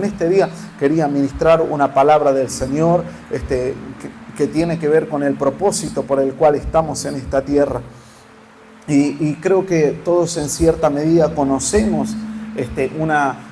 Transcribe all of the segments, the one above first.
En este día quería ministrar una palabra del Señor que tiene que ver con el propósito por el cual estamos en esta tierra. Y creo que todos en cierta medida conocemos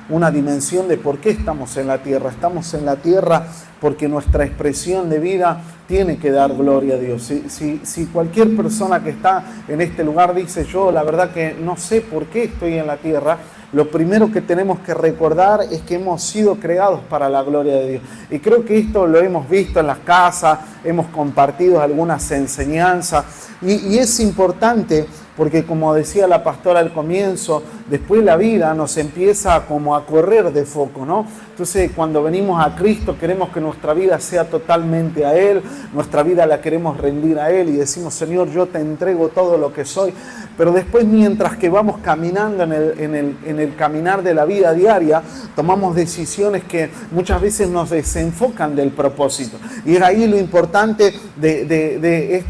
una dimensión de por qué estamos en la tierra. Estamos en la tierra porque nuestra expresión de vida tiene que dar gloria a Dios. Si cualquier persona que está en este lugar dice, yo la verdad que no sé por qué estoy en la tierra, lo primero que tenemos que recordar es que hemos sido creados para la gloria de Dios. Y creo que esto lo hemos visto en las casas, hemos compartido algunas enseñanzas. Y es importante porque, como decía la pastora al comienzo, después la vida nos empieza como a correr de foco, ¿no? Entonces, cuando venimos a Cristo, queremos que nuestra vida sea totalmente a Él, nuestra vida la queremos rendir a Él y decimos, Señor, yo te entrego todo lo que soy. Pero después, mientras que vamos caminando en el caminar de la vida diaria, tomamos decisiones que muchas veces nos desenfocan del propósito. Y es ahí lo importante de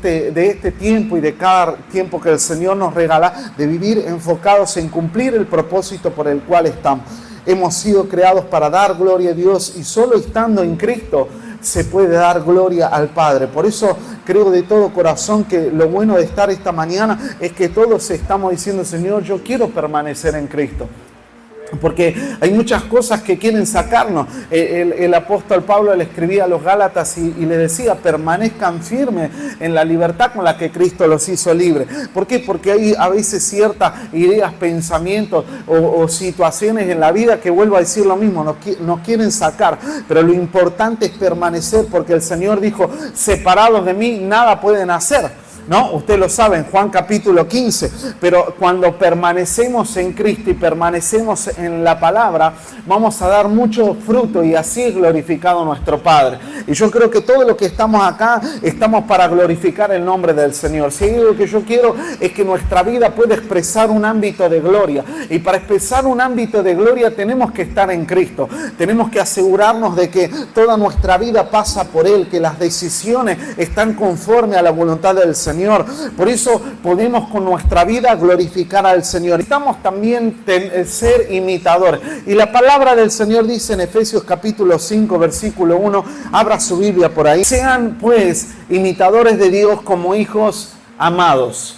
este tiempo y de cada tiempo que el Señor nos regala, de vivir enfocados en cumplir el propósito por el cual estamos. Hemos sido creados para dar gloria a Dios y solo estando en Cristo se puede dar gloria al Padre. Por eso creo de todo corazón que lo bueno de estar esta mañana es que todos estamos diciendo, Señor, yo quiero permanecer en Cristo. Porque hay muchas cosas que quieren sacarnos. El apóstol Pablo le escribía a los Gálatas y le decía, permanezcan firmes en la libertad con la que Cristo los hizo libres. ¿Por qué? Porque hay a veces ciertas ideas, pensamientos o situaciones en la vida que, vuelvo a decir lo mismo, nos quieren sacar. Pero lo importante es permanecer, porque el Señor dijo, separados de mí nada pueden hacer. ¿No? Usted lo sabe en Juan capítulo 15, pero cuando permanecemos en Cristo y permanecemos en la palabra, vamos a dar mucho fruto y así es glorificado nuestro Padre. Y yo creo que todo lo que estamos acá, estamos para glorificar el nombre del Señor. Si hay algo que yo quiero es que nuestra vida pueda expresar un ámbito de gloria. Y para expresar un ámbito de gloria tenemos que estar en Cristo. Tenemos que asegurarnos de que toda nuestra vida pasa por Él, que las decisiones están conforme a la voluntad del Señor. Por eso podemos con nuestra vida glorificar al Señor. Necesitamos también ser imitadores. Y la palabra del Señor dice en Efesios capítulo 5, versículo 1, abra su Biblia por ahí. Sean pues imitadores de Dios como hijos amados.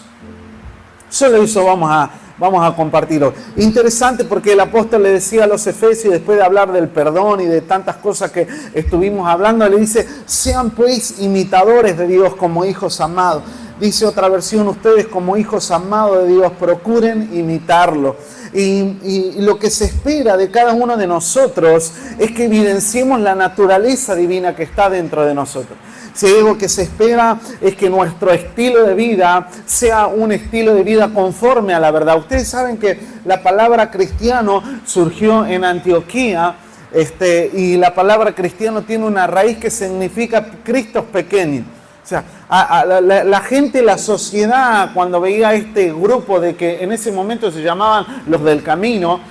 Solo eso vamos a compartir hoy. Interesante porque el apóstol le decía a los efesios, después de hablar del perdón y de tantas cosas que estuvimos hablando, le dice, sean pues imitadores de Dios como hijos amados. Dice otra versión, ustedes como hijos amados de Dios, procuren imitarlo. Y lo que se espera de cada uno de nosotros es que evidenciemos la naturaleza divina que está dentro de nosotros. Si hay algo que se espera es que nuestro estilo de vida sea un estilo de vida conforme a la verdad. Ustedes saben que la palabra cristiano surgió en Antioquía, y la palabra cristiano tiene una raíz que significa Cristos pequeños. O sea, la gente, la sociedad, cuando veía este grupo de que en ese momento se llamaban los del camino,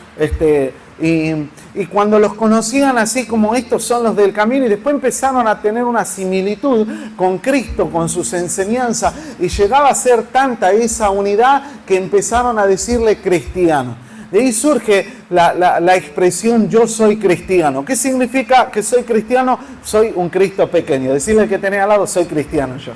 y cuando los conocían así como estos son los del camino, y después empezaron a tener una similitud con Cristo, con sus enseñanzas, y llegaba a ser tanta esa unidad que empezaron a decirle cristiano. De ahí surge la expresión yo soy cristiano. ¿Qué significa que soy cristiano? Soy un Cristo pequeño. Decirle que tenés al lado, soy cristiano yo.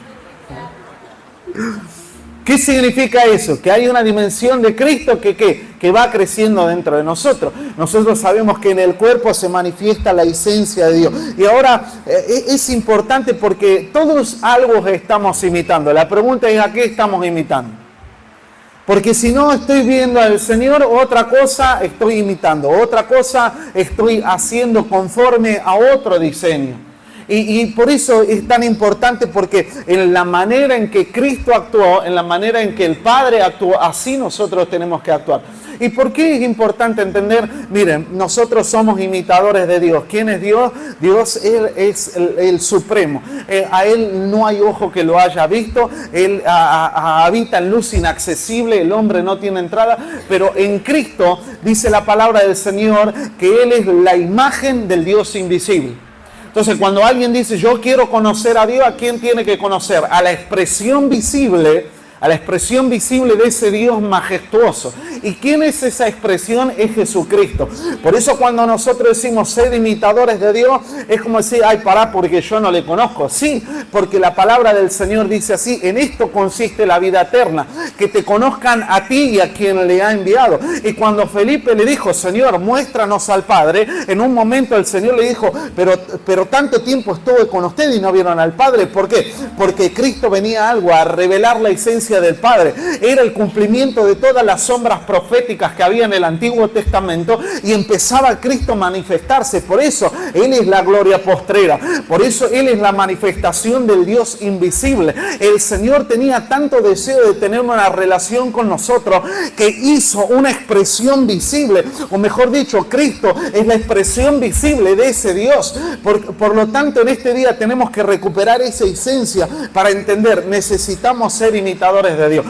¿Qué significa eso? Que hay una dimensión de Cristo que va creciendo dentro de nosotros. Nosotros sabemos que en el cuerpo se manifiesta la esencia de Dios. Y ahora es importante porque todos algo estamos imitando. La pregunta es, ¿a qué estamos imitando? Porque si no estoy viendo al Señor, otra cosa estoy imitando, otra cosa estoy haciendo conforme a otro diseño. Y por eso es tan importante, porque en la manera en que Cristo actuó, en la manera en que el Padre actuó, así nosotros tenemos que actuar. ¿Y por qué es importante entender? Miren, nosotros somos imitadores de Dios. ¿Quién es Dios? Dios Él es el Supremo. A Él no hay ojo que lo haya visto. Él habita en luz inaccesible. El hombre no tiene entrada. Pero en Cristo dice la palabra del Señor que Él es la imagen del Dios invisible. Entonces, cuando alguien dice, yo quiero conocer a Dios, ¿a quién tiene que conocer? A la expresión visible a la expresión visible de ese Dios majestuoso. ¿Y quién es esa expresión? Es Jesucristo. Por eso cuando nosotros decimos ser imitadores de Dios, es como decir, ay, pará, porque yo no le conozco. Sí, porque la palabra del Señor dice así, en esto consiste la vida eterna, que te conozcan a ti y a quien le ha enviado. Y cuando Felipe le dijo, Señor, muéstranos al Padre, en un momento el Señor le dijo, pero tanto tiempo estuve con ustedes y no vieron al Padre. ¿Por qué? Porque Cristo venía algo a revelar la esencia del Padre. Era el cumplimiento de todas las sombras proféticas que había en el Antiguo Testamento y empezaba Cristo a manifestarse. Por eso Él es la gloria postrera. Por eso Él es la manifestación del Dios invisible. El Señor tenía tanto deseo de tener una relación con nosotros que hizo una expresión visible, o mejor dicho, Cristo es la expresión visible de ese Dios. Por lo tanto, en este día tenemos que recuperar esa esencia para entender, necesitamos ser imitadores de Dios.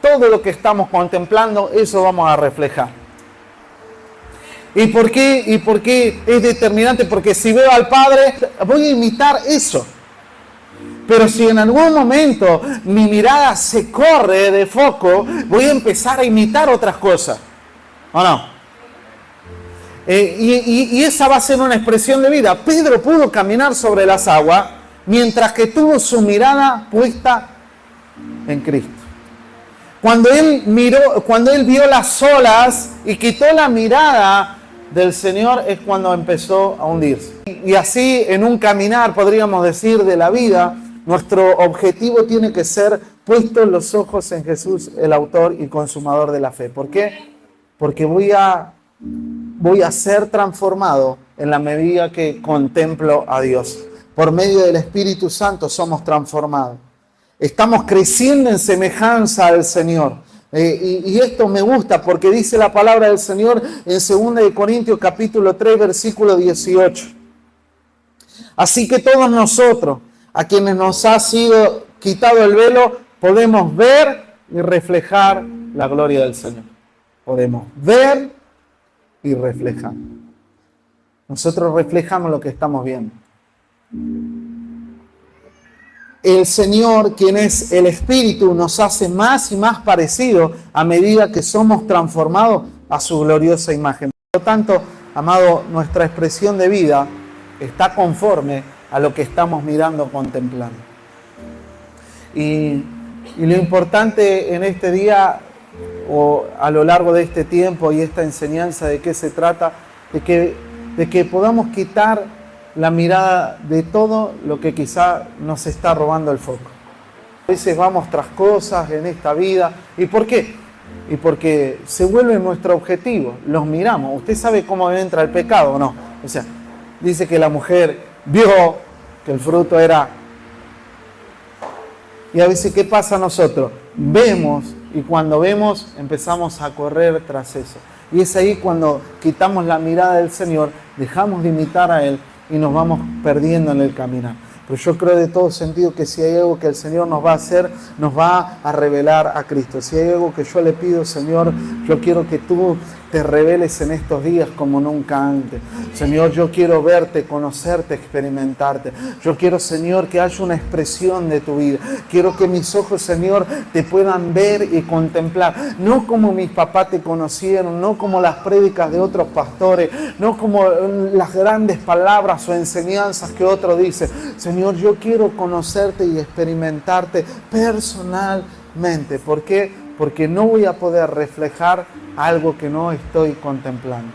Todo lo que estamos contemplando, eso vamos a reflejar. ¿Y por qué? ¿Y por qué es determinante? Porque si veo al Padre, voy a imitar eso. Pero si en algún momento mi mirada se corre de foco, voy a empezar a imitar otras cosas. ¿O no? Y esa va a ser una expresión de vida. Pedro pudo caminar sobre las aguas mientras que tuvo su mirada puesta en Cristo. Cuando él vio las olas y quitó la mirada del Señor, es cuando empezó a hundirse. Y así, en un caminar, podríamos decir, de la vida, nuestro objetivo tiene que ser puestos los ojos en Jesús, el autor y consumador de la fe. ¿Por qué? Porque voy a ser transformado en la medida que contemplo a Dios. Por medio del Espíritu Santo somos transformados. Estamos creciendo en semejanza al Señor. Y esto me gusta porque dice la palabra del Señor en 2 Corintios capítulo 3, versículo 18. Así que todos nosotros, a quienes nos ha sido quitado el velo, podemos ver y reflejar la gloria del Señor. Podemos ver y reflejar. Nosotros reflejamos lo que estamos viendo. El Señor, quien es el Espíritu, nos hace más y más parecidos a medida que somos transformados a su gloriosa imagen. Por lo tanto, amado, nuestra expresión de vida está conforme a lo que estamos mirando, contemplando. Y lo importante en este día, o a lo largo de este tiempo y esta enseñanza, ¿de qué se trata? De que podamos quitar la mirada de todo lo que quizá nos está robando el foco. A veces vamos tras cosas en esta vida. ¿Y por qué? Y porque se vuelve nuestro objetivo. Los miramos. ¿Usted sabe cómo entra el pecado o no? O sea, dice que la mujer vio que el fruto era... Y a veces, ¿qué pasa a nosotros? Vemos, y cuando vemos empezamos a correr tras eso. Y es ahí cuando quitamos la mirada del Señor, dejamos de imitar a Él y nos vamos perdiendo en el caminar. Pero yo creo de todo sentido que si hay algo que el Señor nos va a hacer, nos va a revelar a Cristo. Si hay algo que yo le pido, Señor, yo quiero que tú te reveles en estos días como nunca antes. Señor, yo quiero verte, conocerte, experimentarte. Yo quiero, Señor, que haya una expresión de tu vida. Quiero que mis ojos, Señor, te puedan ver y contemplar. No como mis papás te conocieron, no como las prédicas de otros pastores, no como las grandes palabras o enseñanzas que otros dicen. Señor, yo quiero conocerte y experimentarte personalmente. ¿Por qué? Porque no voy a poder reflejar algo que no estoy contemplando.